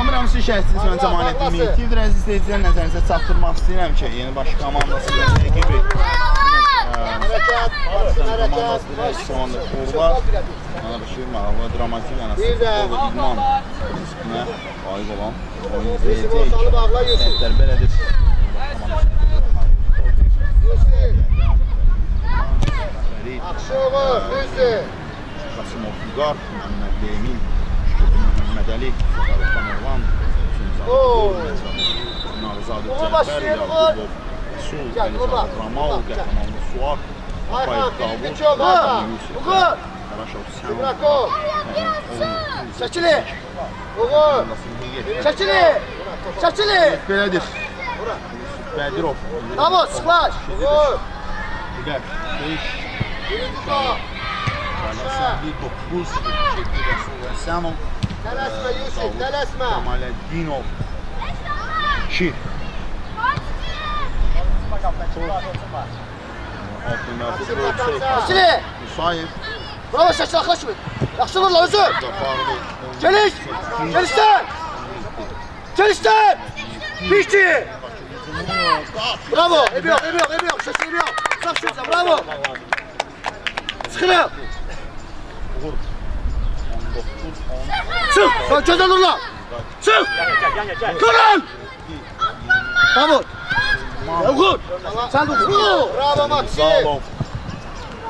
Tanımıram siz şəhsiniz, mən Cəmaləddin Meyitlidir. Əziz izləyicilər, nəzərinizə çatdırmaq istəyirəm ki, yeni baş komandası gibi komandası dirək şu anda Uğurlar Anarışır, Mağabı, Dramatik Anası, İdman üstünə ayıq olan oyun izləyəcək. Səhətlər belədir. Akşoğur, Hüsnü. Qasımov Vüqar, Məhəmməd Emin, Şükürdün Məhəmməd Əli, Sarıqdan Orlan, Nağızadə Cəfər, Yaqubov, Sul, Əlizadə Ramal, Qəhrəmanlı Suaq, Apayev Davud, Yusuf, Qaraşov Səman, Şəkili! Uğur! Şəkili! Şəkili! Belədir. Bədirov, Davud, sıxlaş! Uğur! Digər, 5, Birinci top! Səhli 9, Rəsənov, Tələsmə Yusuf, tələsmə! Kamaləddinov, 2. Şəkili! Musayev, Bravo Şəkili, axlaşmır! Yaxşı vurla, özür! Zafarlı, Geliş! Gelişdən! Gelişdən! Bir-iki! Bravo! Ebi yox, Şəkili ebi yox! Sıx şurada, bravo! Sıxırım! Uğur, 19, 10. Çıx! Sen gözə dur lan! Çıx! Durun! Davud! Uğur! Sen dur! Bravo Maksim! Zalov,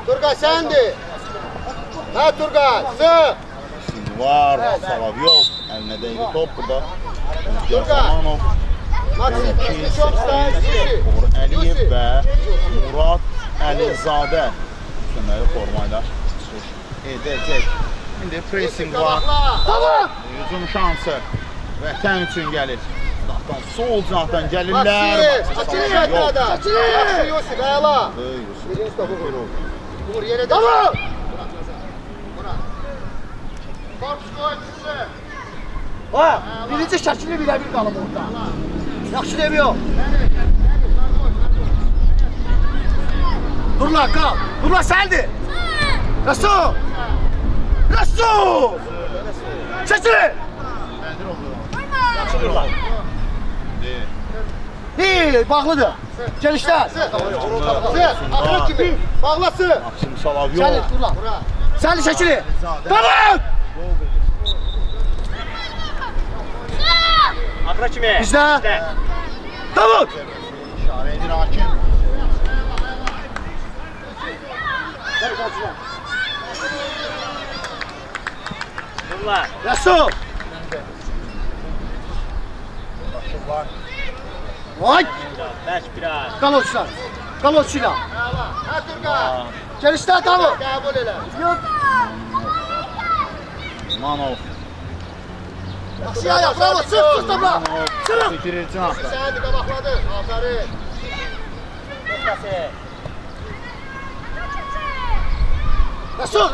Turgay sendir! Ha Turgay! Sıx! Sinvar, Salavyov, əlinə dəydi top burada. Zamanov, Maksim! Uğur Əliyev və Murad Əlizadə üstünləri formayla çıxış edəcək. İndi pressing var. Tamam! Hücum şansı vətən üçün gəlir. Dağdan sol cinahdan gəlirlər. Açılır yatırada! Açılır! Yaxşı Yusuf, əla! Birinci topu vur. Vur, yenə də... Tamam! Korpus koy, düşsün! Ha! Birinci şəkili bilə-bir qalıb orada. Yaxşı demiyor. Dur lan, qal! Dur lan, səndir! Resul! Resul! Şəkili! Değil, bağlıdır. Gelişler. Aklı kimi, bağlasın. Maksim Salavyov. Sen dur lan. Sen de şəkili. Tamam! Akra kimi? Bizdə. Davud! İşarə edir hakim. Bunlar. Resul! Vay! Beş biraz. Qalotçular. Qalotçuyla. Ha Turgay. Gelişler Davud. Qəbul elə. Yok. Manov. Yaxşı ya, bravo. Çıx, çıx da bura. Çıx. Çekirir cinahdan. Sen de qabaqladın. Aferin. Resul!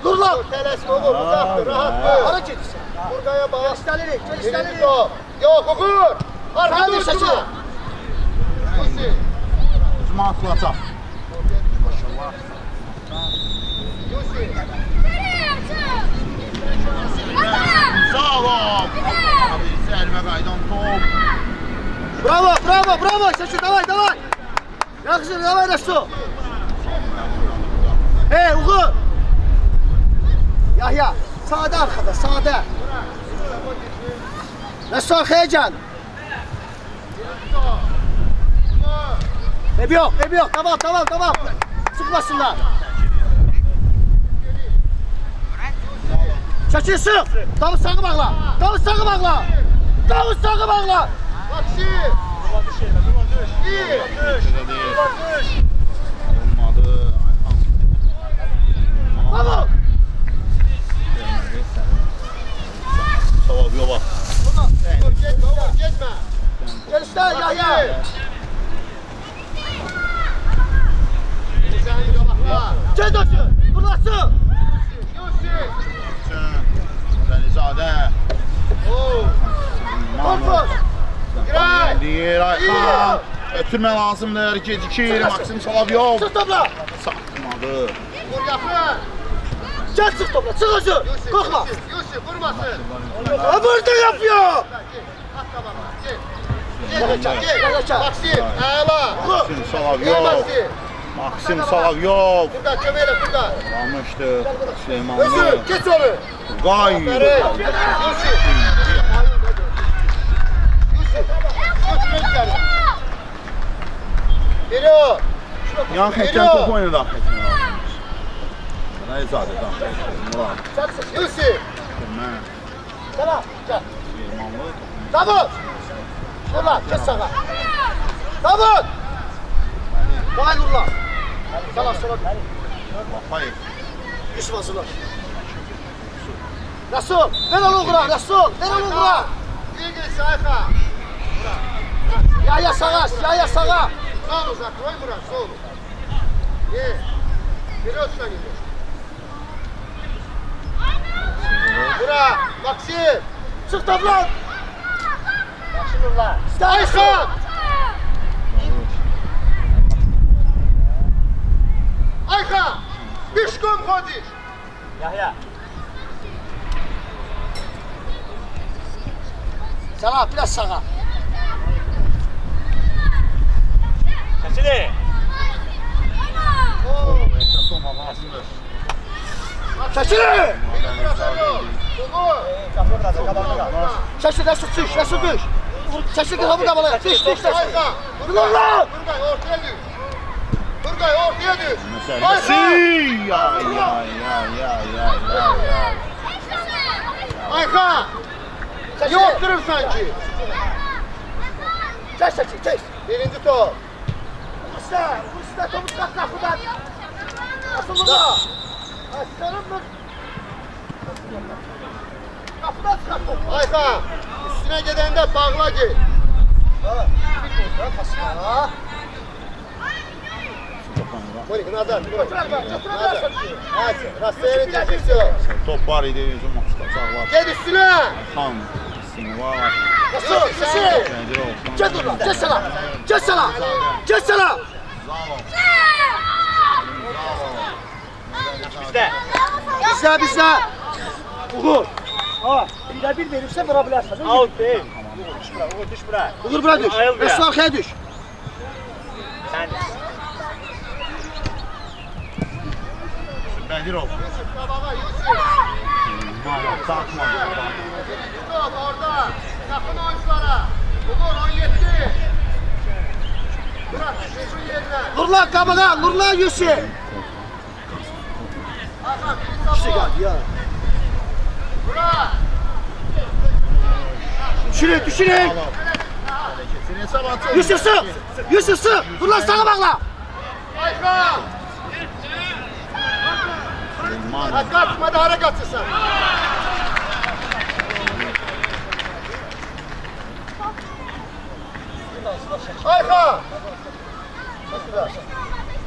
Dur lan! Tələsmə olur, uzaqdır, rahatdır. Hara gedirsən? Burqaya bax. Gelişləlirik, gelişləlirik. Yox, Uğur! Arxa dur, şəkil! Hücuma atılacaq. Zalov! Zərbə qaydan top. Bravo! Şəkil, davay! Yaxşı, davay Resul! Hey, Uğur! Yahya, sağda arkada, sağda. Resul arkaya gel. Ebi yok, tamam. Sıkmasınlar. Şəkil sık. Davud sağı bağla. Maksim. İyi. Olmadı. Davud. Salavyova. Geçme. Gelişler Yahya. Gel dostum. Burası. Əlizadə. Korpus. Deyir Ayxan. Ötürmə lazımdır. Gecikir. Maksim Salavyov. Çıx topla. Satmadı. Vur yaxın. Gel çık topla, çık özü. Korkma. Yusuf vurmasın. Ha burada yapıyor. At tabağına. Gel. Maksim. Ağla. Maksim Salav Gel yok. Maksim. Maksim Salav yok. Burada kömeyle burada. Ramışdı. Süleymanlı. Özür geç onu. Gay. Yusuf. Yusuf. Götürün içeri. Biri o. Yan xətdən top oynadı axı. Nə izadə daxil. Murat. Yusuf. Mən. Sana, gel. Süleymanlı. Davut. Nurla, geç sağa. Davut. Vay Nurla. Sana sola. Bapayev. Yusuf hazırlar. Resul, ver onu Uğur'a, Resul, ver onu Uğur'a. İlgili sayfa. Yaya sağa, yaya sağa. Sol uzak. Koy Murat. Sol. Ye. Biri olsun gidiyor. Murat. Maksim. Çık toplan. Nurla. Ayşan. Ayşan. Düşkün kodiş. Yahya. Sana biraz sağa. Çəkili. Çekil. Uğur. Çekil, Resul düş, Resul düş. Çekil kapı kapalı. Düş, düş, düş. Ayşan. Nurla. Turgay ortaya düş. Turgay ortaya düş. Məsələsi. Ya. Ayşan. Yokturum sanki. Çek, çek, çek. Birinci top. Usta topu çıkart kapıdan. Nasıl Nurla? Aslanım mı? Kapıdan çıkart topu. Ayşan. Üstüne gidende bağla git. Monik nazar. Nazar. Hadi. Rastaya gideceksin. Top var idi, özüm tutacaq var. Gel üstüne. Xan hissini var. Resul, Resul. Nədir olsun? Gel Nurla, gel sana. Gel sana. Gel sana. Zalov. Bizdə. Bizde, bizde. Uğur. Ha, bir verirse vurabilirsin. Out değil. Uğur düş bura. Uğur bura düş. Ayıl buraya. Resul arkaya düş. Sen. Bədirov. Yusuf tabağa Yusuf. Mahmut takma. Top orada. Yakın oyunculara. Uğur 17. Bırak şu yerine. Nurla kabağa, Nurla Yusuf. Hakan İşte bir sabah. geldi ya. Bırak. Düşürün, düşürün. Hareketini hesab atın. Yusuf sık. Yusuf sık. Nurla sana bakla. Ayşan. Hadi kaçma hadi harekatçı sen. Ayşan.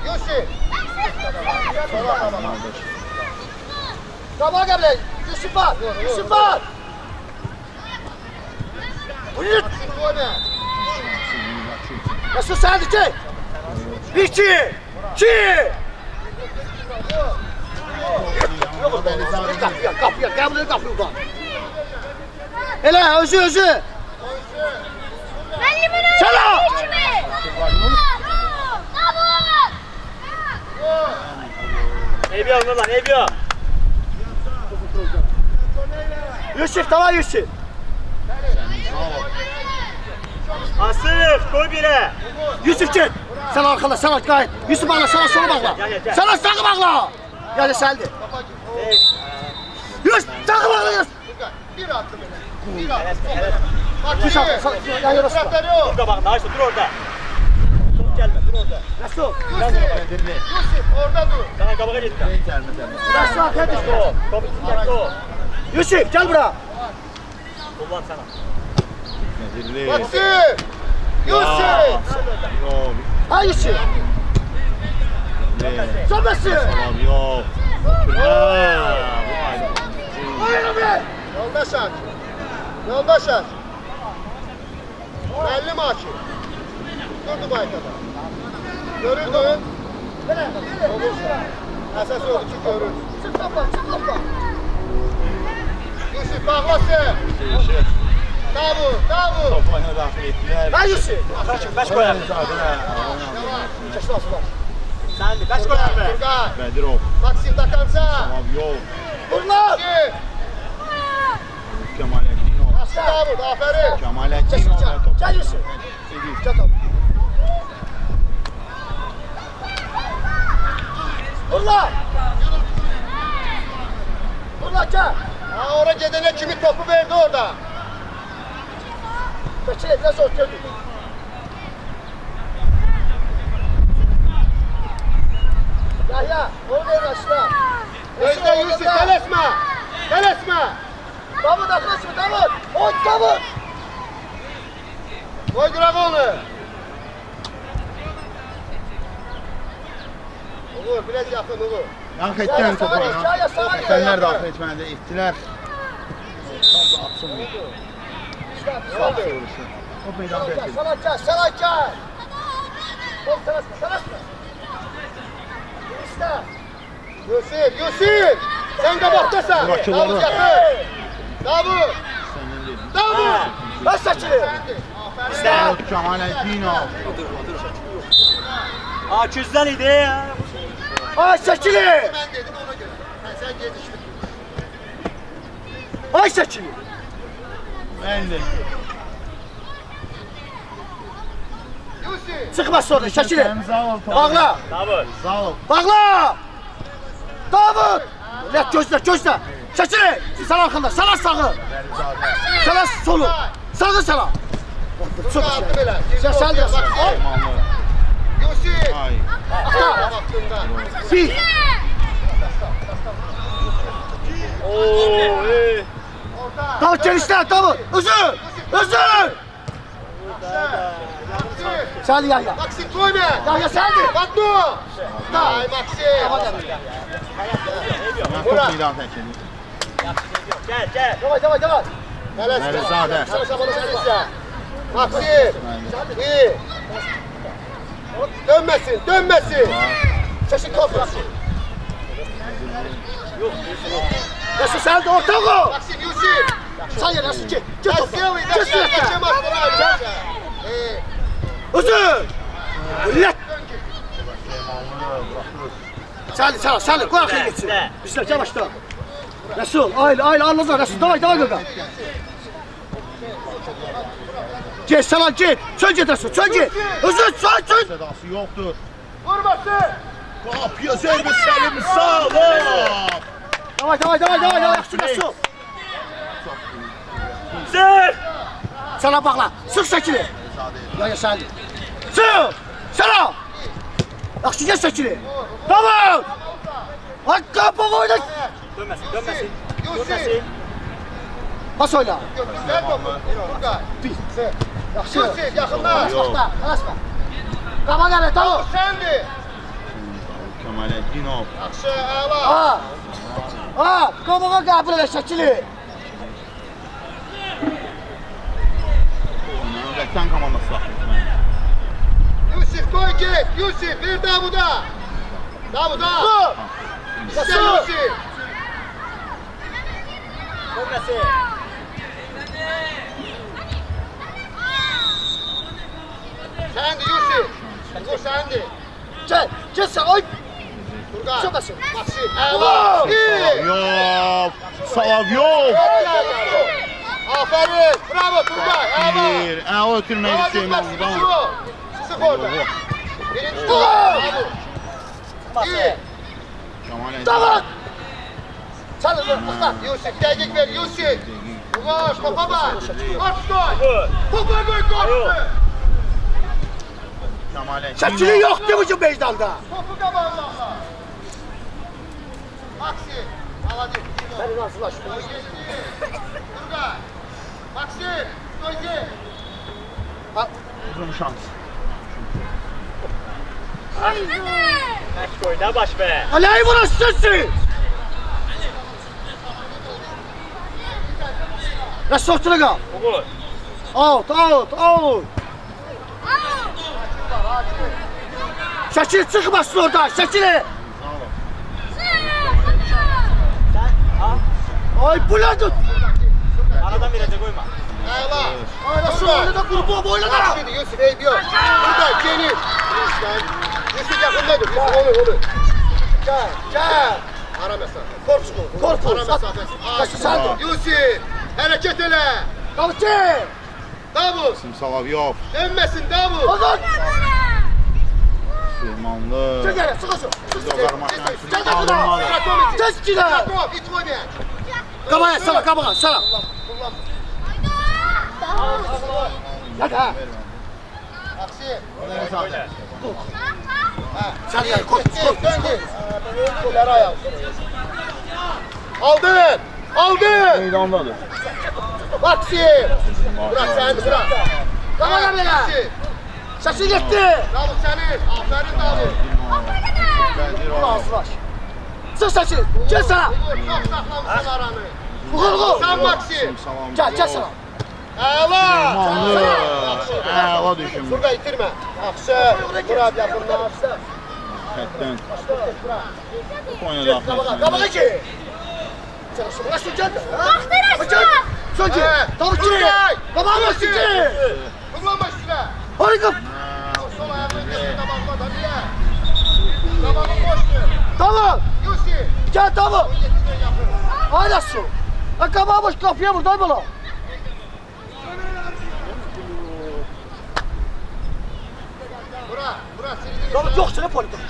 Yusuf. Kabağa gel buraya. Yusuf var. Yusuf var. Uyut. Resul sen de çek. Bir, iki. İki. Kapıya, kapıya. Gel buraya kapıya ulan. Hele özü. Selam. Eyvah Nurla, eyvah. Yusuf tamam Yusuf. Asif koy bire. Yusuf git. Sen arkada, sen gayet. Yusuf bağla, sana sola bağla. Gel. Sana sağa bağla. Yani seldi. Yusuf, sağa bağla Yusuf. Bir attı beni. Bir attı. Bak Yusuf, yan yana sıra. Dur kabağında açtı dur orada. Top gelme dur orada. Resul. Yusuf orada dur. Sana kabağa gitti. Resul arkaya düş. Top tutacak o. Yusuf gel buraya. Kullan sana. Nədirli. Maksim. Yusuf. Yok. Ha Yusuf. Sobası. Salav yok. Türkler. Oyunu bir. Yoldaş aç. Yoldaş aç. Belli maçı. Durdu baykada. Görüldü. Olursa. Əsas oldu ki, görür. Çık topa. Yusuf, bağlasın. Davud. Topu oyuna daxil etdilər. Hə Yusuf. Beş koyar. Keçdi asılar. Sen de beş koyar be. Turgay. Bədirov. Maksim Dakansa. Savavyov. Vurlar. Yusuf. Kemaletdinov. Aslı Davud, aferin. Kemaletdinov və topu. Gel Yusuf. Edil. Gel top. Vurlar. Vurlar gel. Ha, oraya gidene kimi topu verdi orada. Kaçır biraz ortaya dur. Ya, onu ver aşağı. Gözde Yusuf, telesme. Davut atlasın, Davut. Oy Davut. Koy durak onu. Uğur, biraz yakın Uğur. Daxil etdilər topu oyuna. Ya, sana gel. Sənlər daxil etməlidir, etdilər. Atsın bir. Top meydan versin. Sana gel. Top tanışma. Yusuf, sen kabaktasın. Burakçıları. Davut yakın. Davut. Səndən dedim. Davut. Ben saçını. Davud Kemaletdinov. Aa küzden idi ya. Ay saçını. Ben dedim ona göre. Sen geliştin. Ay saçını. Mən də. Yusuf. Çıkma sonra saçını. Zalov topu. Bağla. Davut. Zalov. Bağla. Davut. Let gözle. Saçını. Sen arkanda. Sana sağı. Bəlizadə. Sana solu. Sağı sana. Çok Attı böyle. Sen de. Al. Osmanlı. Yusuf. Ay. Baktığında. Sil. Oo. Orta. Davut genişler Davut. Özür. Sen Yahya. Maksim koyma. Yahya sen de. Battu. Ay Maksim. Mən top meydan tərk edir. Gel. Devam. Bəlizadə. Maksim. İyi. Dönmesin. Sesin kopma. Nasıl sen de orta gol. Maksim Yusuf. Sen ya nasıl ki? Git topa. Kaçıyor. Git sürekli. Kaçamaz. Özür. Let. Sen koy arkaya geçsin. Bizler yavaş da. Resul, aile anlasana Resul. Davay Gaga. Git sana git. Çön git Resul, çön git. Özür, çön. Sedası yoxdur. Vurmasın. Qapıya zərbə Səlim Salov. Davay. Yaxşı Resul. Sır. Sana bakla. Sık sekini. Ya sen. Sık. Sana. Yaxşı gel sekini. Tamam. Ay kapı oyna. Dönmesin. Yusuf. Pas oyna. Ver topu. Turgay. Yaxşı. Yusuf yakınlar. Yaxda. Kalasma. Kama gel tamam. Sendi. Kemaletdinov. Yaxşı, əla. Kamağa qəbul elə şəkili. Vətən komandası daxil etməlidir. Yusuf koy git. Yusuf bir Davud'a. Bu. Sen Yusuf. Dönmesin. Sendi Yusuf. Vur sendi. Gel sen oy. Turgay. Çabasın. Maksim. Wow. İyi. Savavyov. Aferin. Bravo Turgay. Əla. Bir. Əla ötürmək Hadi istəyirəm. Maksim. Sık orada. Birinci topu. İyi. Davut. Sen de bak. Yusuf dəqiq ver Yusuf. Uğur topa bak. Koş koy. Vur. Topa koy koş. Şəkili yoxdur bu meydanda. Topu qabağına. Maksim. Aladı. Beni razılaştım. Turgay. Maksim. Koy git. Uzun şans. Beş koy ne baş be. Aleyi burası sensin. Resul ortaya kal. Vur. Out. Şəkil çıxmasın orada, şəkili. Ay bu ne dur? Aradan verecek koyma. Əla. Ay nasıl oynadı grubu boyladı. Şimdi Yusuf eybi yok. Burada Cenil. Yusuf yakında dur. Yusuf onu. Gel. Ara mesafe. Korkma. Ara mesafesi. Kaçtı sen dur. Yusuf. Hareket ele. Davutçı. Davut. Simsalav yox. Dönmesin Davut. Ozan. Süleymanlı. Çek hele sıkı şu. Dogarmaktan Çek alınmadı. Tez gide. Stratov. İt koy bir. Kabaya sana kabaya sana. Hadi ha. Aksi. Sen gel koş. Kolları ayağı. Aldın. Meydandadır. Maxim. Bırak sen bırak. Kabaya bile. Sesi gitti. Davut senin. Aferin Davut. Ağzı sık sesini. Gel sana. Çok saklamışsın aranı. Vur. Sen Maxim. Gel sana. Əla. Süleymanlı. Əla düşünmüş. Burada itirme. Yaxşı. Bırak yakınlaş. Həddən. Oynadı Kabaya ki. Sen şu bırak şu gel. Bakın. Söndü. Davutçı. Kabaya bak şimdi. Vurlama üstüne. Harika. Sol ayağını kesin tabakla da niye? Tabağı boştu. Tamam. Yusuf. Gel tamam. Yetişten yapın. Hala su. Kabaya boş kapıya vur. Dön bana. Bura silgili. Davut yok sana politik.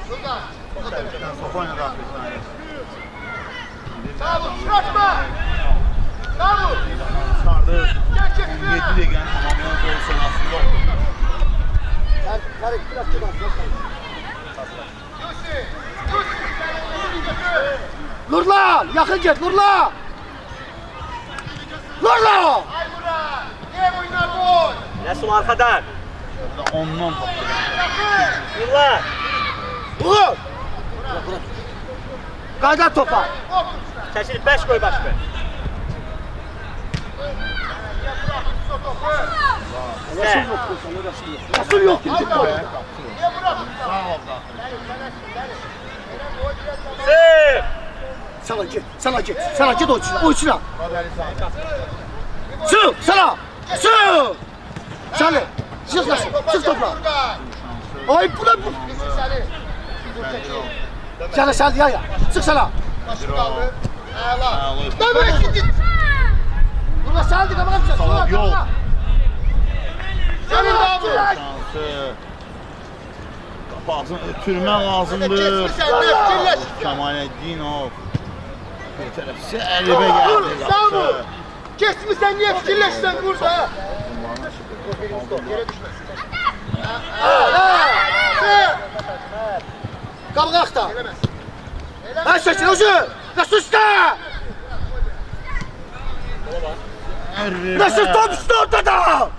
Burada. Top oynadı arkadaşlar. Davut bırakma. Davut. Çıxardı. Gel 7 çekme. dəqiqənin tamamlayan gol sırası yoxdur. Sen biraz çıkar. Yusuf. Götür. Nurlan yakın git Nurlan. Nurlan. Ay bura. Niye oynar gol? Resul arkadan. Ondan topladı. Yakın. Yıllar. Vur. Kaydan topa. Çeşilip 5 koy başka. Nasıl yok? Nasıl yok? Niye bırakın? Sağ ol da. Sık. Sana git o içine. Hadi Ali sağ. Sığ, sana. Sığ. Sen sık nasıl? Sık topla. Ay bu da bu. Yusuf seni. Sen ya. Sık sana. Başını kaldır. Əla. Əla. Dönme ikinci. Nurlan sen de kapat. Salak yok. Senin Davut. Şansı. Qapağını ötürmək lazımdır. Keçmişsən, nefkirləş. Kemaləddinov. Bir tərəf səribə gəldi. Davut. Geçmişsən, niye fikirləşsən burada? Yere düşmez. Kabı kalkta. Gelemez. Ben seçin hoca. Nasıl üstte? Nasıl top üstte ortada?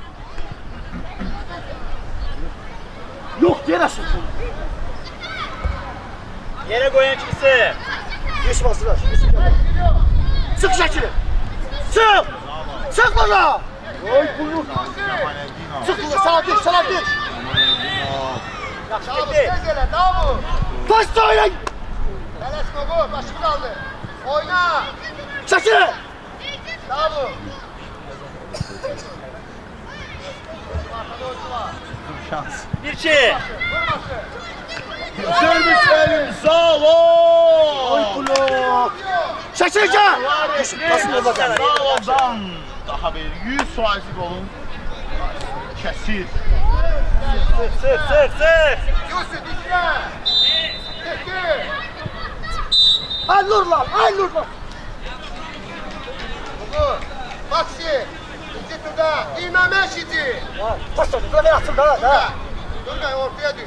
Yok diye nasıl? Yere koyan kimse. Yusuf asılar. Sık şekili. Sık. Sık bana. Oy bunu. Kemaləddinov. Sık bana. Sana düş. Kemaləddinov. Davut tez ele, Davut. Pas da oynayın. Tələsmə gol, başını kaldır. Oyna. Şekili. Davut. Şans. 1-2. Servis Elim sağ ol. Oy blok. Şekili gel. Yusuf pasını yolla gel. Sağoldan daha bir 100% golun kəsir. Sık. Yusuf dikle. Çekti. Ay Nurlan. Ay Nurlan. Dur. Maxi. İkinci turda İmam Eşici. Pas da böyle yapsın da. Durma. Durma ortaya düş.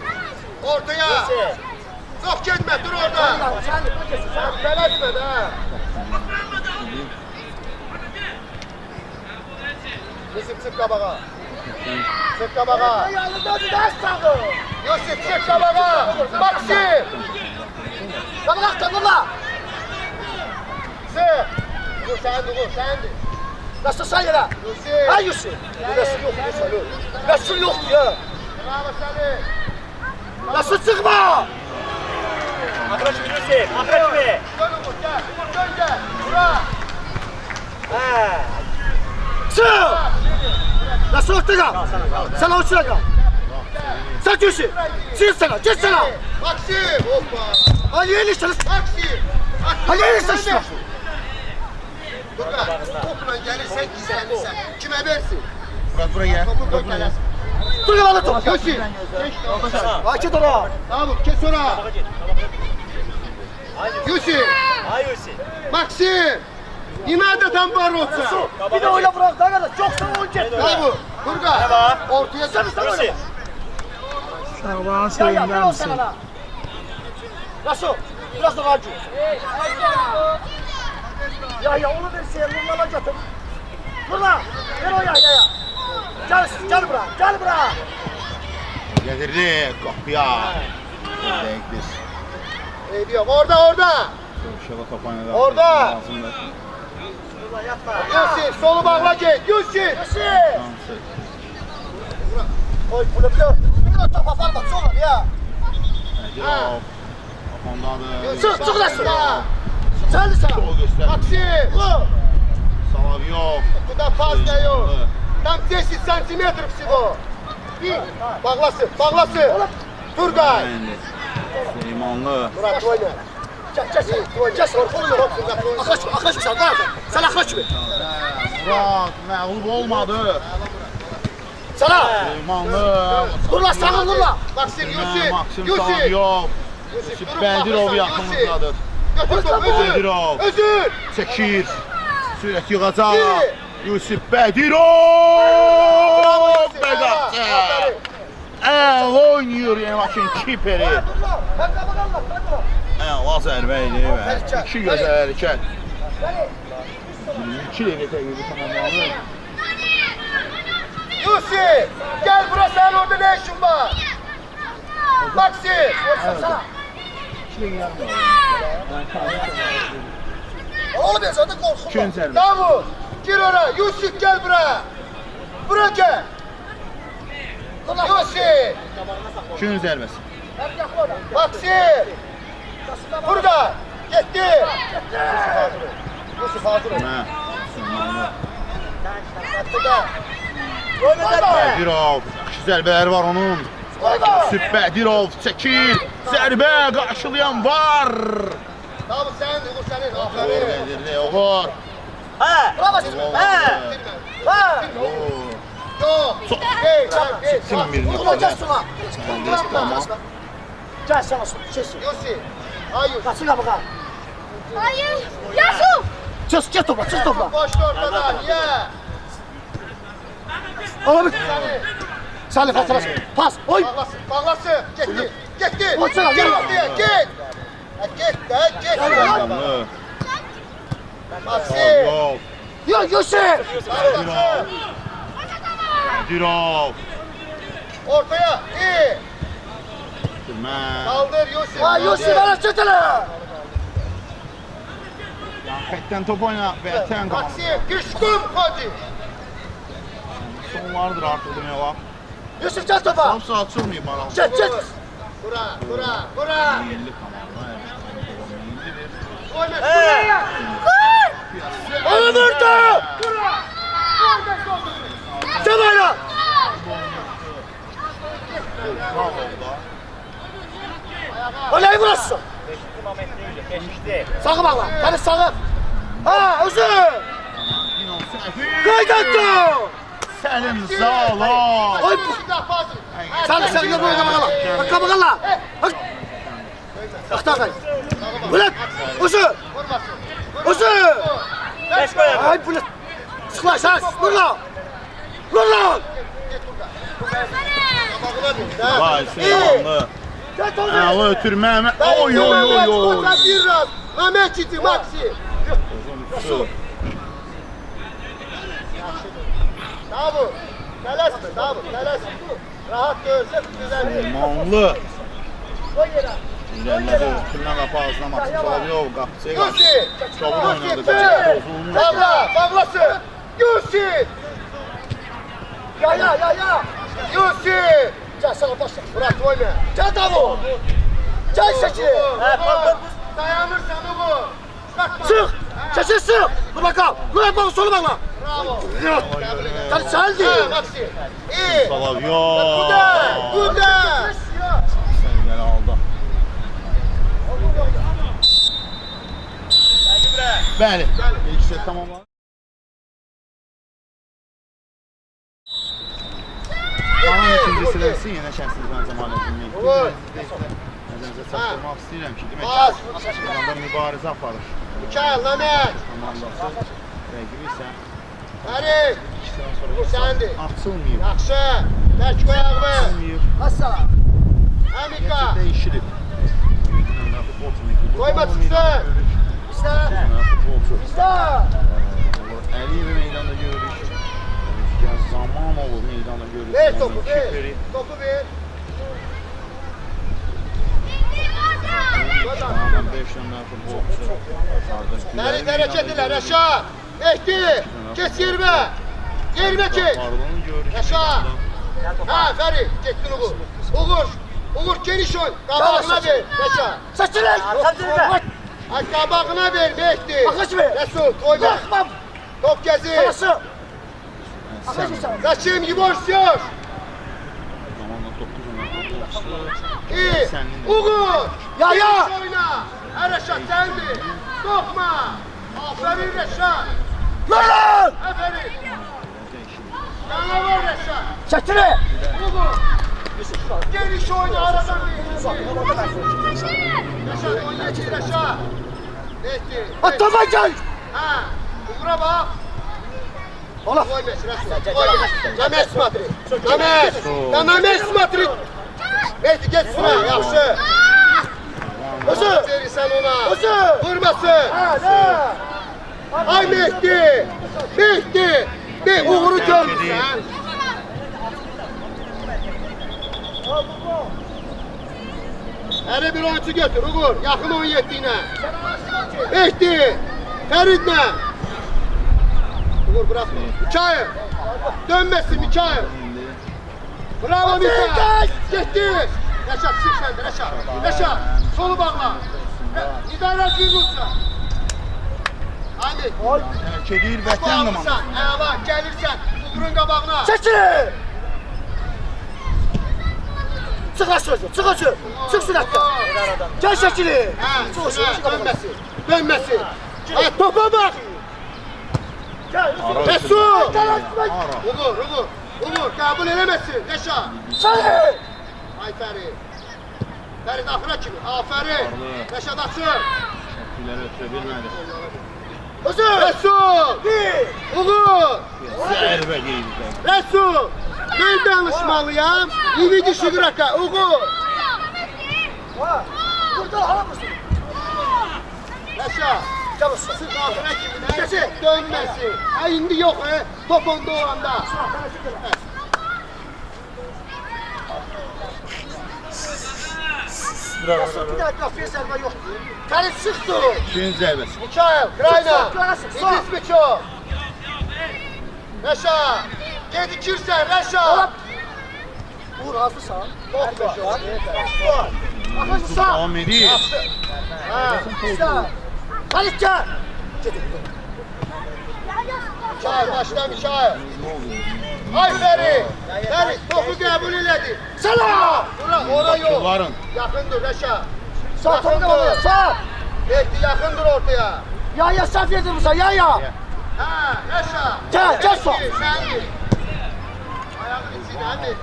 Ortaya. Çok gitme dur orada. Sen tələsmə də. Yusuf çık qabağa. Çık qabağa. Yanında bir ders sağı. Yusuf çık qabağa. Maxi. Kabı kalkta Nurlan. Çık. Dur sendir. Nasıl sen yere? Yusuf. Ay Yusuf. Nasıl yok Yusuf? Nasıl yok ya? Bravo seni. Nasıl çıkma? Akroç bir Yusuf. Akroç bir. Dön Umut gel. Dön gel. Bura. Çık! Nasıl ortaya? Sen ortaya kal. Sen köşe. Çık sana, geç sana. Maksim. Hoppa. Hadi enişte. Maksim. Hadi enişte. Turgay. Topla gelirsen gizlenirsen. Kime versin? Murat buraya gel. Topu Murat koy buraya gel. kalesi. Dur bana top. Yoshi. Vakit ona. Davut kes ona. Yoshi. Ayusi. Maksim. Nimada tam var olsa. Bir de öyle bırak da kadar. Çok sana oyun çekti. Davut. Turgay. Ortaya sen Ayusi. Ya ya ne olsa bana. Nasıl? Biraz da racı. Ya onu verse Nurlan'a götür. Nurlan. Ver o ya. Gel bırak. Gel bırak. Getirdi kapıya. Denktir. Ediyorum. Orada. Şöyle kapağına da. Orada. Ağzında. Yoshi. Solu bağla git. Yoshi. Şansı. Oy bunu biliyor. Bir o topa fark sonra ya. Yok. Kafamda da. Çık lan şuna. Sen de sana. Çok göster. Maksim. Salav yok. Bu da fazla yok. Tam 10 santimetre psiko. Bağlasın. Turgay. Süleymanlı. Murat oyna. Gel Akaş bir sen var sen Akaş gibi. Murat məğlub olmadı. Sana. Süleymanlı. Dur lan sana dur lan. Maksim Maksim Yoshi. Salav yok. Yusuf Bədirov yaxınlıqdadır. Götür top Bədirov. özür. Çəkir. Sürət yığacaq. İyi. Yusuf Bədirov. Bəqatı. Oynayır yəni maşın kiperi. Əla zərbə idi və 2 gözəl hərəkət. 22 dəqiqə təqribi tamamlanır. Yoshi. Gel buraya sen orada ne işin var? Maksim. Sana. Oğlum ben zaten korktum. 2 zərbə. Davut. Gir oraya. Yusuf gel buraya. Buraya gel. Yoshi. 2 zərbəsi. Maksim. Burada. Gitti. Yusuf hazır ol. Hə. Süleymanlı. Bədirov. 2 zərbələri var onun. Yusuf Bədirov çəkir. Zərbə qarşılayan var. Davut sen, Uğur senin. Uğur Aferin. Qədirli, Uğur. Bravo. Ha. Uğur. Yok. Çok. Hey, hey. Çəksin birini. Vuracağız şuna. Tamam. Gel sana su. Kesin. Yoshi. Hayır. Kaçın kapıdan. Hayır. Yasu. Çık topla. Boşta ortadan. Ye. Oğlum. Salih pas. Oy. Bağlasın. Gitti. Oysana, Gel gel. ortaya. Git. Git. Süleymanlı. Maksim. Yok. Yusuf. Bədirov. Bədirov. Ortaya. İyi. Sürmə. Kaldır Yoshi. Ha Yusuf bana çetele. Xətdən top oyna. Vətən qalır. Maksim. Düşkün Hacı. Sonlardır artıq demək olar. Yusuf gel topa. Hamısı açılmayıb bana. Çek. Bura. Milli komanda. Millidir. Oyna. Onu vurdu. Sen oyna. Bravo da. Olayı vurasın. Geçti. Sağı bağla. Hadi sağı. Ha özür. İnan Səfir. Kaydattı. Səlim Zala. Oy. Sen gel buraya kapı kala. Bak kapı kala. Bak. Bak da kay. Ulan. Özür. Özür. Beş koyalım. Ay bu. Sıkla sen. Vur lan. Vay Süleymanlı. Gel topu. Əla ötürmə. Oy. Bir raz. Mehmet Çiti Maksim. Su. Davut. Tələsme. Rahat görse güzel. Süleymanlı. Koy yere. İlerlədi. Ötürmə qapı ağzına maçı çalıyor. Qapıcıya qarşı. Yoshi. Çabuk oynadı. Bozulmuş. Bağlasın. Yoshi. Ya. Yoshi. Gel sana başla. Murat oyna. Gel Davut. Gel Şekil. Dayanırsan Uğur. Çık. Çeşilsin. Dur bakalım. Dur bakalım solu bakma. Bravo. Sen seldi. Ha, Maxi. İyi. Salav, yo. Güzel. Sen gel aldı. Bəli. İlk set tamamlandı. Kalan ikincisi versin, yenə şəxsiz bənzəman edilmək. Olur. Nəzərinizə çatdırmaq istəyirəm ki, demək Bas. komanda mübarizə aparır. Mikael, Mehmet. Komandası rəqibi isə Ferit. ikisindən sonra Bu səndir. açılmayıb. Yaxşı. Tək qoyağımı. Açılmayıb. Hassala. Həmika. Dəyişilib. Yürüdünəndə futbolçu mektubu. Qoyma çıxsın. İşte. Futbolçu. İşte. Əliyev meydanda görürük. Rüzgar Zamanov meydanda görürük. Ver topu, ver. Kiperi. Topu ver. Sağdan 5 nömrə futbolçu. Ferit hərəkət elə, Rəşad. Mehdi. Geç yerime. Yerime geç. Varlığını görürük. Yaşa. Ha Ferit. Getdin Uğur. Uğur. Uğur geniş oyun. Qabağına ver. Rəşad. Çekilin. Ay qabağına ver Mehdi. Bakış ver. Resul koyma. Bakmam. Top gezi. Parası. Sən Zachim Yivorsiyor. zamanla 9 nömrə futbolçu. İyi. Sənin Uğur. Ya, ya. Geniş oyna. Ha Rəşad səndir. Sokma. Aferin Rəşad. Lan. Aferin. Canavar Rəşad. Çekilin. Uğur. Geniş oyna aradan bir. Rəşad oyna ki Rəşad. Mehdi. Atama gel. Ha. Uğur'a bak. Ola. Koy Messi Resul. Koy Messi. Names Madrid. Names. Names Madrid. Mehdi geç sıra. Yaxşı. Özü. Verirsen ona. Özü. Vurmasın. Ha ne? Ay Mehdi. Mehdi. Bir Uğur'u görmüşsən. Hele bir oyuncu götür Uğur. Yakın 17'ine. Mehdi. Ferid'le. Uğur bırakma. Mikail. Dönmesin Mikail. Bravo Mikail. Gitti. Reşat sık sen de Reşat. Reşat. Solu bağla. İdare bir vursa. Hadi. Kedir vətən Bağlısan. zamanı. Əla. Gelirsen. Uğur'un qabağına. Çekilin. Çık aşağı. Çık aşağı. Çık süratle. Gel çekilin. Ha, dönmesin. Dönmesin. Ha, topa bak. Ara Resul. Ara. Uğur, Uğur. Uğur, kabul edemezsin. Reşat. Seni. Ay Ferit. Ferit axıra kimi. Aferin. Reşat açır. Şəkilləri ötürə bilmədi. Özü. Resul. Bir. Uğur. Zərbə qeydilər. Resul. Ben danışmalıyam. İvi dişi qıraka. Uğur. Ha. Burada hala mısın? Reşat. Çalışsın. Sık axıra kimi. Keçin. Dönmesin. Ha, indi yok. Top onda o anda. Bir daha kafiye serme yok. Ferit çıktı. İkinci zərbəsi. Mikail, Krayna. Sağ. İkisi mi çok? Reşat. Gedikirsən Reşat. Uğur hazırsan. Top var. Akıncı sağ. Davam edir. Ha. İşte. Ferit gel. Gidin. Mikail, başla Mikail. Ay Ferit. Ferit, topu qəbul elədi. Sana. Ona yok. Yolların. Yakındır Reşat. Sağ topu da sağ. Mehdi yakındır ortaya. Ya saf yedir bize ya. Ha, Reşat. Gel, gel sol. Sendir. Ayağın içine hadi.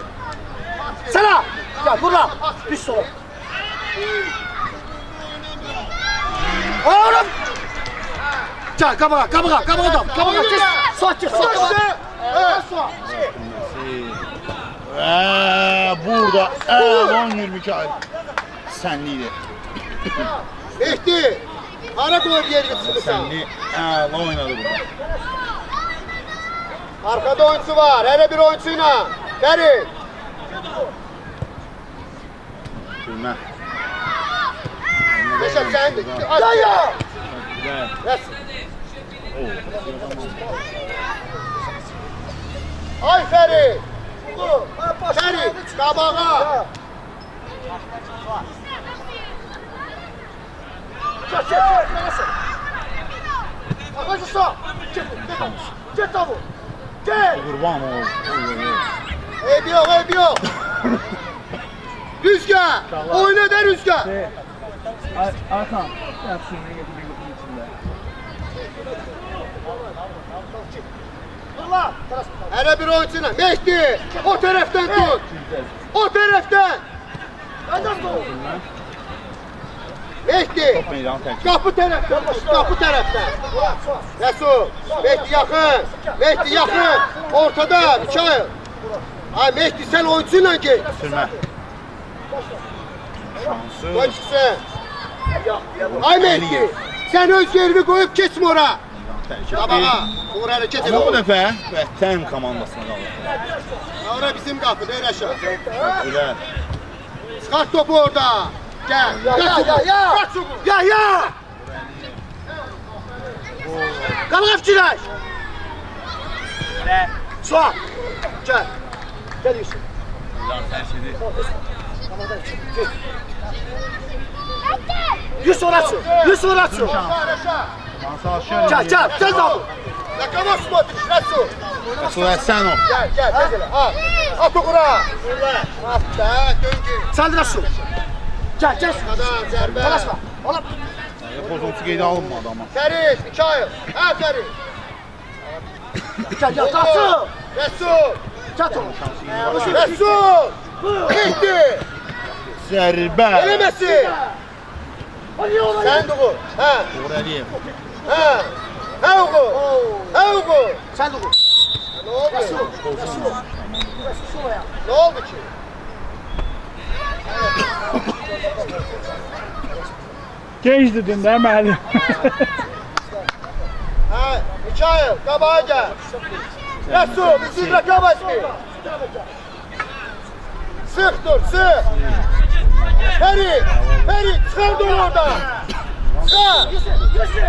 Pas ver. Sana. Gel burada. Düş sola. Oğlum. Gel kabağa adam. Kabağa kes. Sağ kes. Sağ kes. Evet. Və burada Əlvan Yürmikail sənliydi. Mehdi. Hara koyup yer gitsin Sənli əla oynadı burada. Arkada oyuncu var. Hele bir oyuncuyla. Ferit. Gülmə. Reşat sendir. Ya ya. Güzel. Resul. Oo. Ay Ferit. Ferit. Ferit. Kabağa. Hadi sağ. Git tabu. Gel. Qurban ol. Eybi yok, eybi yok. Rüzgar. Oyna da Rüzgar. Hakan. Yapsın ne getirmek içinde. Allah. Hele bir oyuncuna. Mehdi. O taraftan tut. O taraftan. Hadi tut. Mehdi. Meydan tək. Kapı taraftan. Kapı taraftan. Resul. Mehdi yakın. Mehdi yakın. Ortada. Mikail. Ay Mehdi sen oyuncuyla gel. Sürmə. Şansı. Koy çıksın. Ay Mehdi. Sen öz yerini koyup geçme ora. Tabağa. Uğur hareket et. Amma bu dəfə Vətən komandasına qalır. Ora bizim kapı. Değil aşağı. Gülər. Çıkart topu orada. Gel. Ya. Kaç topu. Ya. Kalkapçılar. Suat. Gel. Gel Yusuf. Meydan tərkidi. Yusuf orası. Yusuf orası. Aşağı. Şansı Gel. Gel tabu. На кого смотришь, Расул? Resul Həsənov. Gel, gel. Al. At okura. At da, döngü. Sen de nasıl? Gel. Kadar, zerbe. Kalaşma. Oğlum. Pozuntu qeydə alınmadı amma. Ferit, Mikail. Aferin. Gel. Kalksın. Resul. Gel tabu. Resul. Gitti. Zərbə. Elemesi. Sen de bu. Ha. Uğur Əliyev. Ha. Ha Uğur. Ha Uğur. Sen de vur. Ne oldu? Resul. Ne oldu ki? Gençdi dün de müəllim. Ha. Mikail, kabağa gel. Resul, bizim rakam ismi. Sık dur, sık. Ferit, çıkar dur oradan. Çıkar.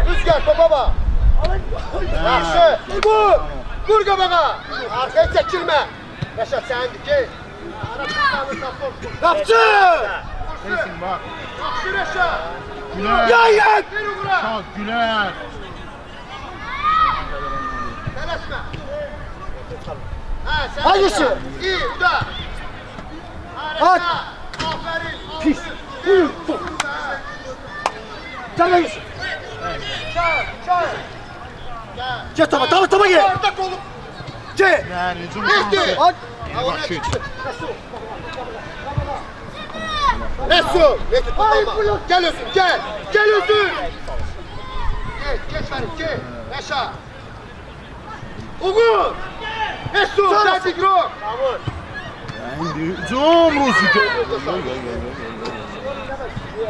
Rüzgar, topa bak. Yaxşı, vur. Vur qabağa. Arkaya çəkilmə. Yaşat səndir ki. Kapçı. Neysin bak. Yaxşı Rəşat. Gülər. Yayın. Bir uğra. Şad Gülər. Tələsmə. Ha, sən Hangisi? İyi, bu da. At. Aferin. Pis. Buyur. Dur. Gel Yusuf. Çağır. Gel tabu. Tabu gel. Orada kolu. Gel. Yəni hücum Mehdi. At. Başı üç. Resul. Mehdi tutulma. Gel Özün, gel. Gel Özün. Geç Ferit, geç. Yaşa. Uğur. Resul, sen Digrok. İndi hücum Rusi.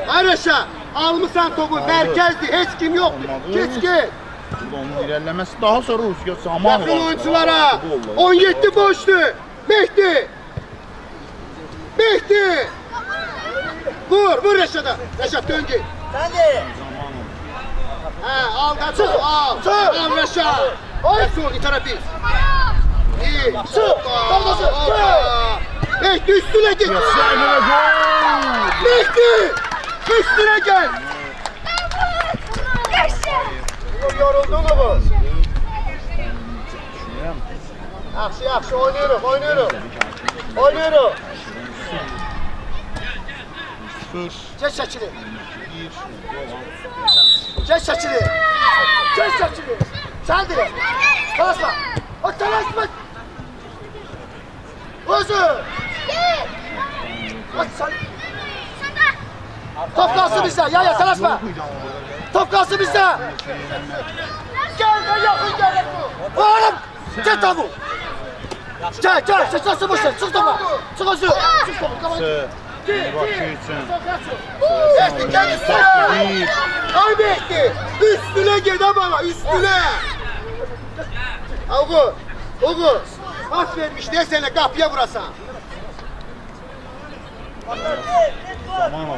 Hayır Yaşa. Almışsan topu, merkezdi, hiç kim yok. Geç gel. Burada onun irəliləməsi daha sonra Rusiya Samanov. Yakın oyunculara. 17 boştu. Mehdi. Vur Reşat'a. Reşat dön gel. Ha, al kaçı, al. Al Reşat. Resul, itara bir. İyi. Mehdi üstüne git. Mehdi. Üstüne gel. Yoruldu mu bu? Yaxşı, oynuyorum. Gel şəkili. Gel şəkili. Sen de. Kalaşma. At kalaşma. Özü. At sen. Top kalsın bizde. Ya kalaşma. Top kalsın bizde. Gel, yakın gel. Oğlum. Gel tabu. Gel. Seçersin boşver. Çık topa. Çık özü. Çık topa. Başı üçün. Mehdi gel üstüne. Ay Mehdi. Üstüne gel bana, üstüne. Uğur. Pas vermiş desene kapıya vurasan. Samanov.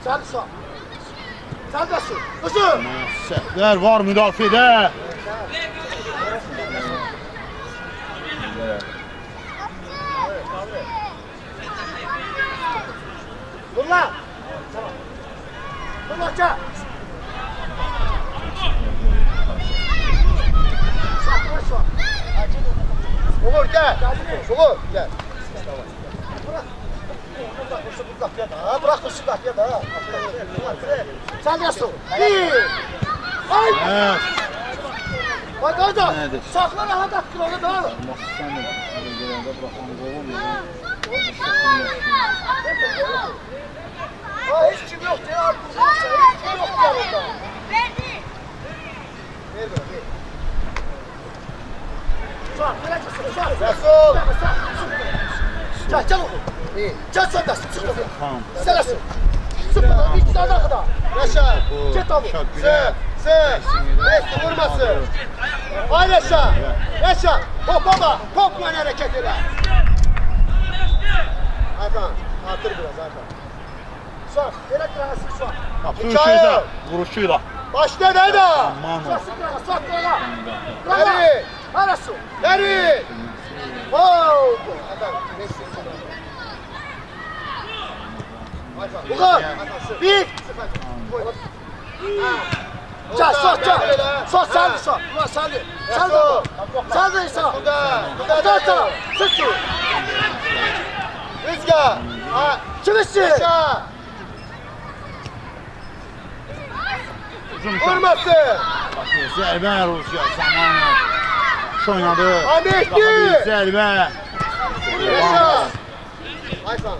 Sen sağ. Sen de su. Özü. Səhvlər var müdafiədə. Bunlar. Bunlar gel. Suat. Umur gel. Umur gel. Bırak kursu kapıya da. Sen Yasu. Bir. Ay. Evet. Bak orada. Nedir? Sakla rahat hakkın onu da. Bak sen de bölgelerde bırakan kovun ya. Ha hiç kim yok ya. Hiç kim yok yanında. Verdi. Ver ver ver. Suat, nereye çıksın? Suat. Resul. Gel oğlum. Gel sen de sık kapıya. Tamam. Sen asıl. Sık kapıya. Bir tane daha kadar. Yaşa. Git abi. Çok Sık. güzel. Sık. Mesut vurmasın. Ay yaşa. Yaşa. Top baba. Topla hareket eder. Hakan. Atır biraz Hakan. Suat, nereye çıksın Suat? Vuruşuyla. Vuruşuyla. Başla Dayda. Aman Suat ol. sık kapıya. Suat kapıya. Nereye? Arası. Nereye? Oh. Hakan. Mesut. Hakan. Bu kadar. Bir. Gel Suat gel. Suat sen de Suat. Ulan sen de. Sen de. Sen de İsa. Burada. Burada tamam. Sık su. Rüzgar. Ha. Çıkışçı. Yaşa. Vurmasın. Bak zərbə Rusya zamanla. Kuş oynadı. Ahmetli. Daha bir zərbə. Yaşa. Hakan.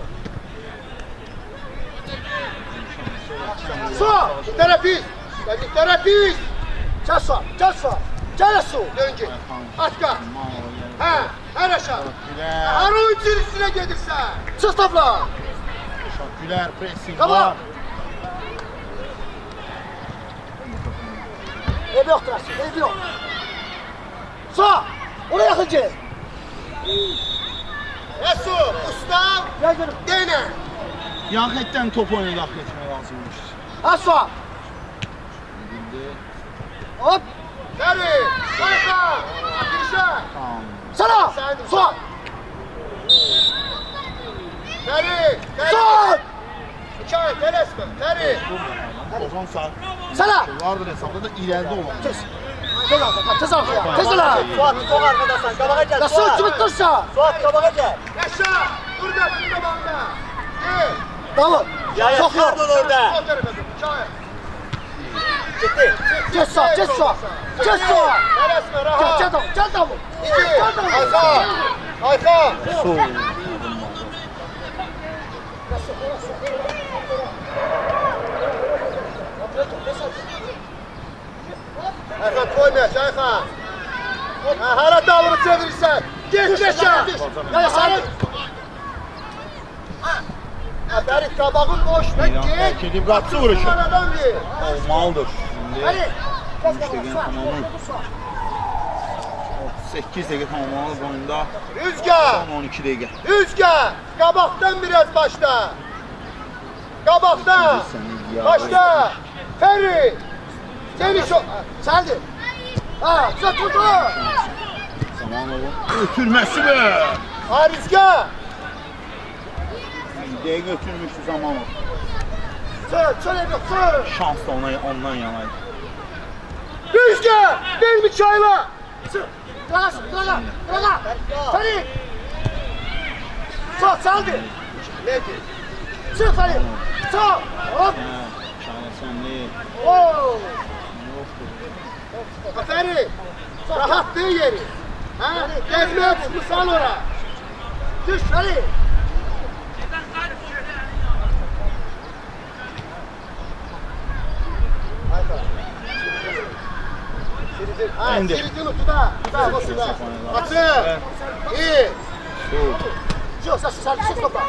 Suat. Terapist. Geldik terapist. Gel Suat. Gel Suat. Gel su. Döncü. Atka. Aman ol. Ha. Her aşağı. Gülər. Her oyuncunun üstüne gelirsen. Çık topla. Gülər pressing Tamam. var. Ev yok Trasim. Ev yok. Suat. Oraya yakın gel. Resul. Usta. Gel gel. Dene. Yan xətdən top oyunu daxil etmək lazımmış. Ha Suat. Hop. Nereye? Hakan. Akışa. Tamam. Sana. Suat. Nereye? Suat. Çay. Teresme. Nereye? Ozan sağ. Sana. Vardır hesabda da irəlidə olan. Tez. Tez al. Tez al. Tez al. Suat çok arkadaşsan kabağa gel. Ya Suat kimi dursa. Suat kabağa gel. Yaşa. Burada. Burada banda. Gel. Tamam. Ya Çok yok. yapardın orada. Sol tarafa dur. Çay. Gitti. Geç Suat. Geç Suat. Geç Suat. Teresme. Gel Rahat. gel tamam. Gel tamam. İki. Gel tamam. Hakan. Hakan. Sol. Hakan koyma. Hakan. Her hata alımı çevirirsen. Geç yaşa. Ya sen. Berit kabağın boş. İran Geç. terk edib qaçı vuruşu. Adam değil. Olmalıdır. Hadi. Şimdi 3 dəqiqə tamamı. 8 dəqiqə tamamlanır bu oyunda. Rüzgar. Son 12 dəqiqə. Rüzgar. Kabaktan biraz başla. Kabaktan. Başla. Ferri. Seni şu... Seldi. Ha, güzel tuttu. Zamanovun ötürməsi be. Ha Rüzgar. Bir dəqiqə ötürmüşdü Zamanov. Söyle yok, söyle. Şans da ondan yanaydı. Rüzgar. Değil mi çayla? Draga, draga, draga. Ferit. Sağ, seldi. Nedir? Çık Ferit. Sağ. Hop. Çağla sənli. Oo. Ferri. Rahatlığı yeri. Ha? Gezmeye çıkmışsan ora. Düş Ferit. Ha, İndir. Siritini tuda. Tuda, bu tuda. Atı. İyi. Yok, sen çık topla.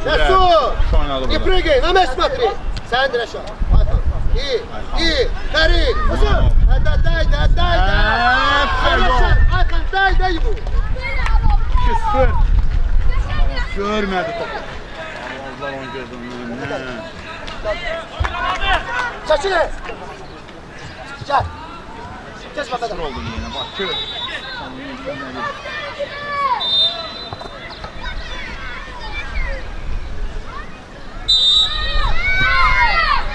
Resul. Şu oynadı burada. İprege, names matri. Sen dire şu. İyi, iyi. Ferri. Tamam. Hadi day. Ferdo. Hakan day bu. 2-0. Görmədi topu. Allah onu gözündən. Çəkilin. Gel. Geç bakalım. Oldu yenə bax ki.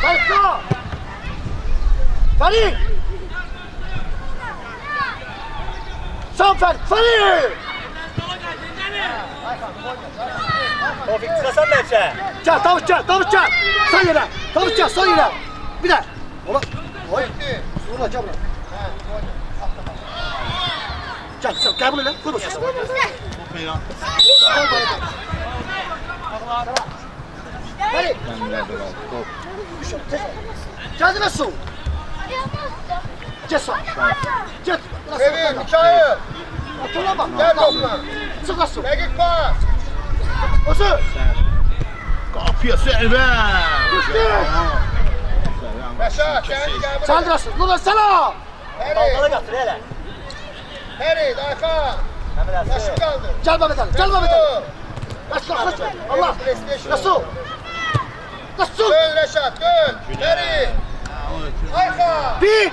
Ferit, go. Ferit. Sağ Ferit. Ferit. Tofik çıkasan bence. Gel Davut gel. Davut gel. Sağ yere. Davut gel. Sağ yere. Bir de. Ola. Oy. Ola gel buraya. Gel gel. Gel buraya. Koy başa. Top ya. Ferit. Göndərdi qaldı. Top. Düşün. Tez. Geldi nasıl? Gel sağ. Gel. Sevin, Mikail. Oturma bak. Gel topla. Çık nasıl? Dəqiq pas. Otur. Qapıya sərvər. Rəşad, sənin qəbul Sen et. durasın. Nurla selam. Dalgalı Pəri, götür hele. Pəri, Ayxan. Yaşı qaldı. Gel Mehmet Ali. Gel Mehmet Ali. Kaç kaç kaç. Allah. Nasıl? Nasıl? Dön Rəşad, dön. Pəri. Ayxan. Bir.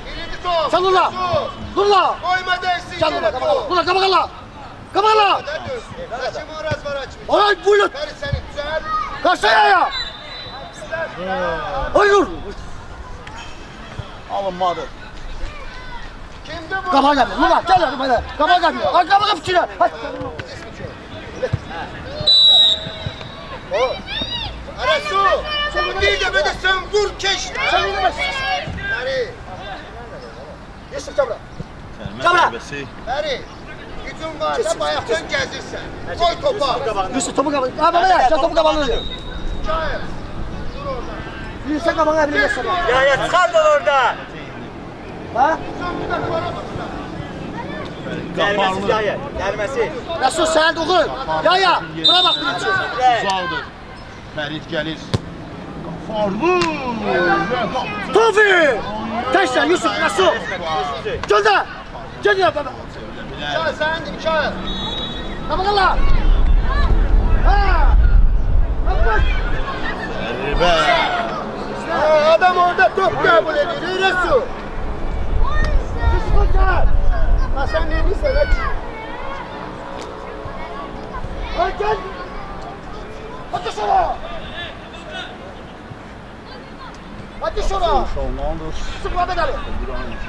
Birinci top. Sen Nurla. Su. Nurla. Koyma değsin. Gel Nurla. Nurla kabakala. Kabakala. Saçımı uğraz var açmış. Oray buyurun. Pəri seni düzel. Karşıya ya. Oy dur. Alınmadı. Kimdi bu? Kabağa geldi. Nurla gel hadi böyle. Kabağa geldi. Ay kabağa fikirler. Hadi. Ara su. Bir de böyle sen vur keş. Sen yürümezsin. Pəri. Yesin kabra. Sərmə Kamera. zərbəsi. Pəri. Gücün var da bayaqdan gəzirsən. Koy topa. Yusuf topu kabağa. Ha bana ya. Sen topu kabağına diyor. Mikail. Dur orada. Birisi kabağına birisi sana. Ya çıkar da orada. Ha? Sen bir de duvara baksana. Gelmesi yayı. Gelmesi. Nasıl sen de oku. Ya ya. Buna bak birisi. Uzaqdır. Fərid gəlir. Qafarlı. Tofi. Teşler Yusuf nasıl? Gönder. Gönder baba. Mikail sen Mikail. Kabağına. Ha. Bak. Zərbə. Ha, adam orada top kabul ediyor. Öyle su. Yusuf gel. Ha sen ne diyorsun? Hadi gel. Hadi şuna. Hadi şuna. Şovmandır. Sıkma bedeli.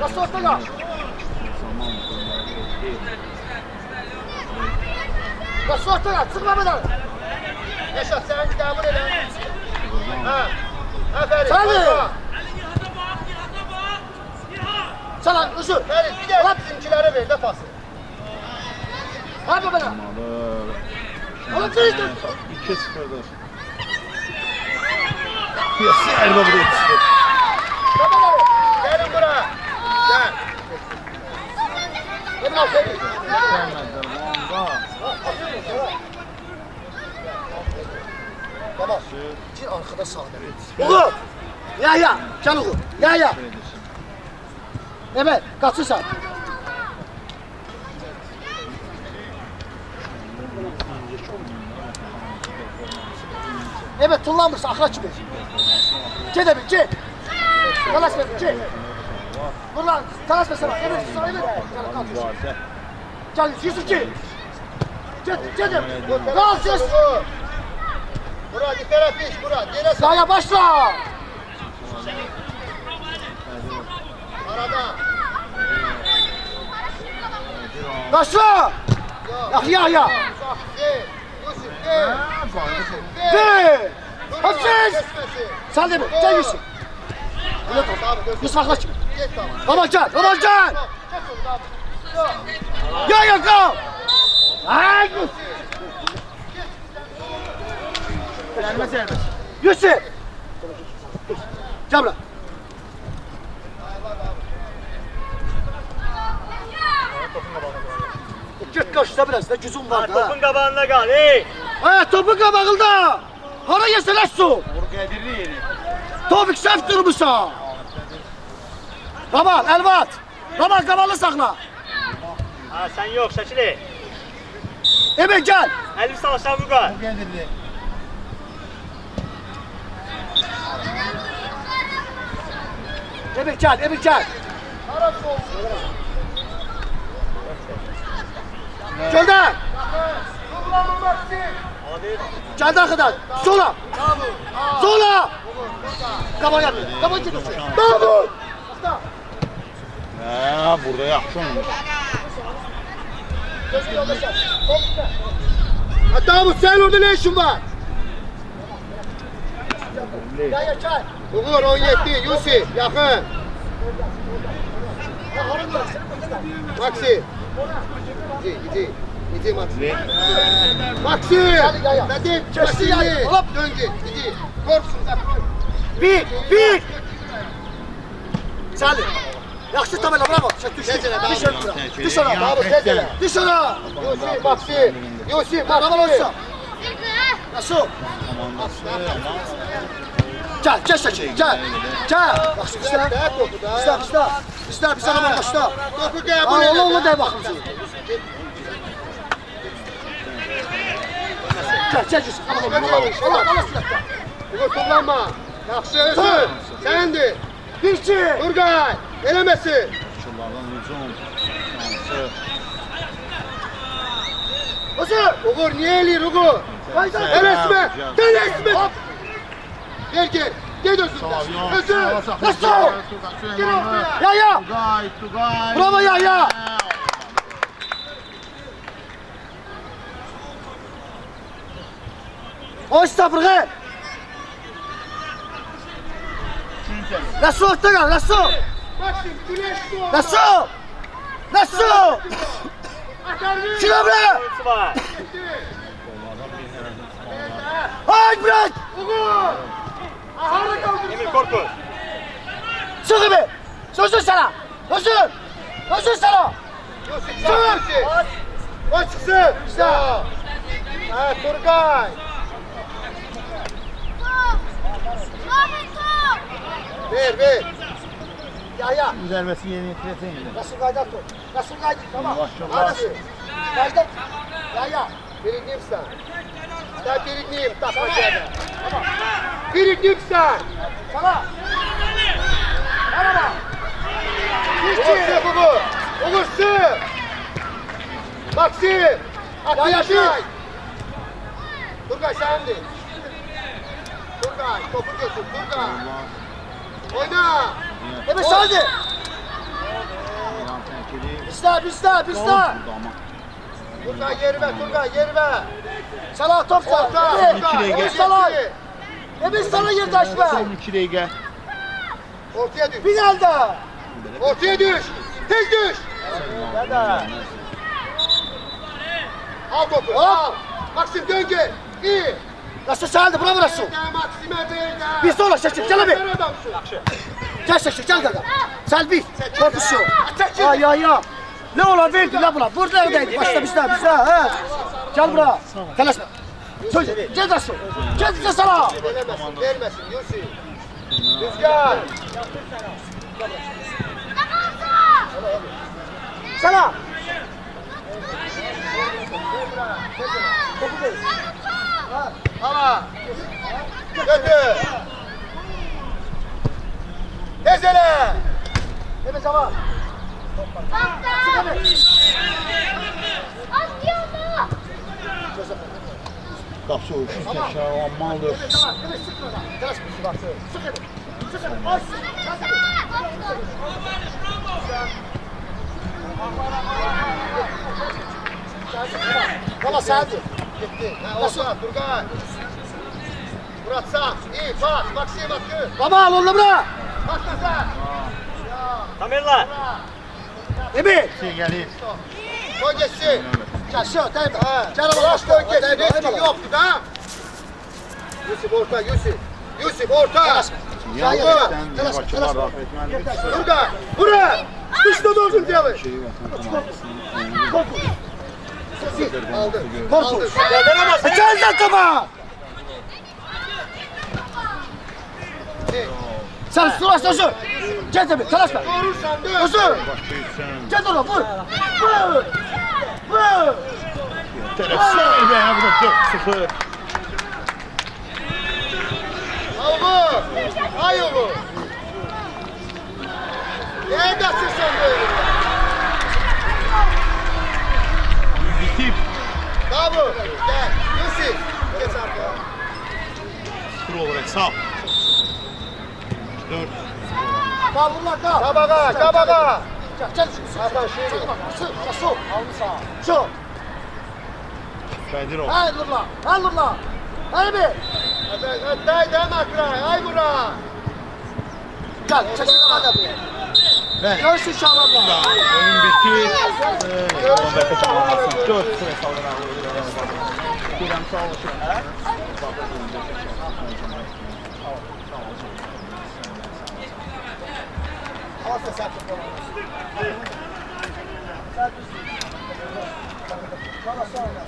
Nasıl ortaya? Nasıl ortaya? Sıkma bedeli. Yaşa sen kabul eden. Ha. Aferin. Sami. Ayfa. Sana uzun. Pəri bir de bizimkilere ver de pası. Hadi bedeli. Alır. Alın çizdi. 2-0'dır. Ya sərvə buraya çıxır. Gelin bura. Gel. Bedeli aferin. Sərmədir. Vanda. Tamam. Gir arkada sağda. Oku. Ya ya. Gel oku. Ya ya. Evet. Kaçırsan. Evet tullanmışsın. Akla çıkıyor. Gel abi. Gel. Talaşma. Gel. Dur lan. Talaşma sana. Evet. Sana evet. Mübarizə. Gel. Yusuf gel. Gel. Gel. Kal ses. Bura bir taraf iş bura. Gene sağ. Sahaya başla. Arada. Başla. Ya ya. Uzak. Gel. Yusuf gel. Gel. De. Durma, Hafif. kesmesin. Sen de mi? Gel Yusuf. Öyle dur. Yusuf akla çık. Gel tamam. Baba gel. Baba gel. Çek onu abi. Yok. Ya ya kal. Ay Yusuf. Sərmə zərbəsi. Yusuf. Gel buraya. Git kaçta biraz da gücün var da. Topun kabağında kal. Hey. Evet topu kabağında. Hara yesene su. Vur qədirli yeri. Topik səhv durmuşsa. Ramal, Elvat. Ramal kabalı sakla. Ha sen yok Şakili. Emin gel. Elif sağ aşağı vurga. Vur qədirli. Emin gel, Emin gel. Arası olsun. Gönder. Kullanılmak için. Hadi. Geldi arkadan. Sola. Sola. Kaba geldi. Kaba gidiyorsun. Davut. Hə, burada yaxşı oynamış. Gözü yolda sen. Top gitme. Hatta bu sen orada ne işin var? Ya çay. Uğur 17, Yusuf yakın. Maxi. Gidi Maxi. Maxi. Hadi Kesti ya. Hop. Dön git. Gidi. Korksun da. Bir. Salih. Yaxşı tabela bravo. Sen düş. Düş ona. Bravo tezele. Düş ona. Yusuf Maxi. Yusuf Bravo Maxi. olsun. Nasıl? Gel şekil. Gel. Yaxşı istə. İstə. Bizə zaman başla. Topu gel Ha, buraya. ola dey baxım sənə. Gel. Allah silahla. Uğur kullanma. Yaxşı özün. Sendir. Bir iki. Turgay. Elemesin. Şunlardan hücum. Şansı. Özür. Uğur niye eləyir Uğur? Eresme. Eresme. Gel. Gel özünden. Özün. Nasıl? Gel ortaya. Ya. Tugay. Bravo ya. O istafırğı. Nasıl orta gel? Nasıl? Maxim güneş doğar. Nasıl? Şuna bre. Oyuncusu var. Ay bırak. Uğur. Ahara kaldın. Emir Korkut. Çık gibi. Sözün sana. Sözün sana. Yusuf. O çıksın. İşte. Ha Turgay. Ver. Ya. Müzervesi yeni yetiresin. Nasıl kaydı at? Nasıl kaydı? Tamam. Yavaş. Hadi. Kaydı. Ya. Birinciyim sen. Sen birinciyim. Takma gel. Tamam. Birinciyim sen. Sana. Merhaba. Uğur Uğur. Uğur sığ. Maxim. Atı yaşay. Turgay sendi. Turgay topu götür. Turgay. Oyna. Evet hadi. Bizde. Turgay yeri ver. Turgay yeri ver. Sana top sal. Orta. Evet sana. Evet sana yerdaş ver. Son 2 dakika. Ortaya düş. Finalde. Ortaya düş. Tez düş. Al topu. Al. Maxim dön gel. İyi. Nasıl sağladı? Bravo Rasul. Maxim'e ver. Bir sonra şaşır. Gel abi. Sen adamsın. Gel şaşır. Gel. Selvi. Korkusu. Ya. Ne ola verdi la buna. Burada oradaydı. Başta bizde. He. Gel bura. Telaşma. Söyle. Gel Rasul. Gel sana. Vermesin. Yusuf. Rüzgar. Sana. Ama. Götür. Tezele. Evet ama. Kapsı uçsuz teşekkürler. Valla sağdı. Gitti. Nasıl? Turgay. Murat sağ. İyi pas. Maxim atıyor. Baba al onu bura. Pas kasa. Tamerla. Ebi. Gelir. Koy geçsin. Gel şu. Gel. Gel Ulaş koy geçsin. Resmi yoktu da. Yusuf orta. Yusuf orta. Gerçekten Yavaşçılar laf etmeli. Turgay. Murat. Dışta doldun diyelim. Şeyi vatan Aldı. Korkut. Yerden ama sen. Gel de tamam. Sen suraş sözü. Gel tabi. Telaşma. Doğurursan dön. Özür. başka yüksen. Gel ona vur. Vur. Telefon be ya bu da 4-0. Algı. Hay oğlum. Neredesin sen böyle? Bitip. Bravo. Gel. Yusuf. Geç arkaya. Sıfır olarak sağ. 4. Kal bunlar kal. Kabağa. Gel. Hakan şey. Sol. Sol. Bədirov. Hay Nurla. Hay Nurla. Hay bir. Day da Makray. Ay bura. Gel. Çekin hadi buraya. Bəli. Görsün Şabanla. Oyun bitir. Oğlum bəlkə çalmasın. 4 süre saldıran. Deyirəm sağ olsun. Alsa sen. Sonra.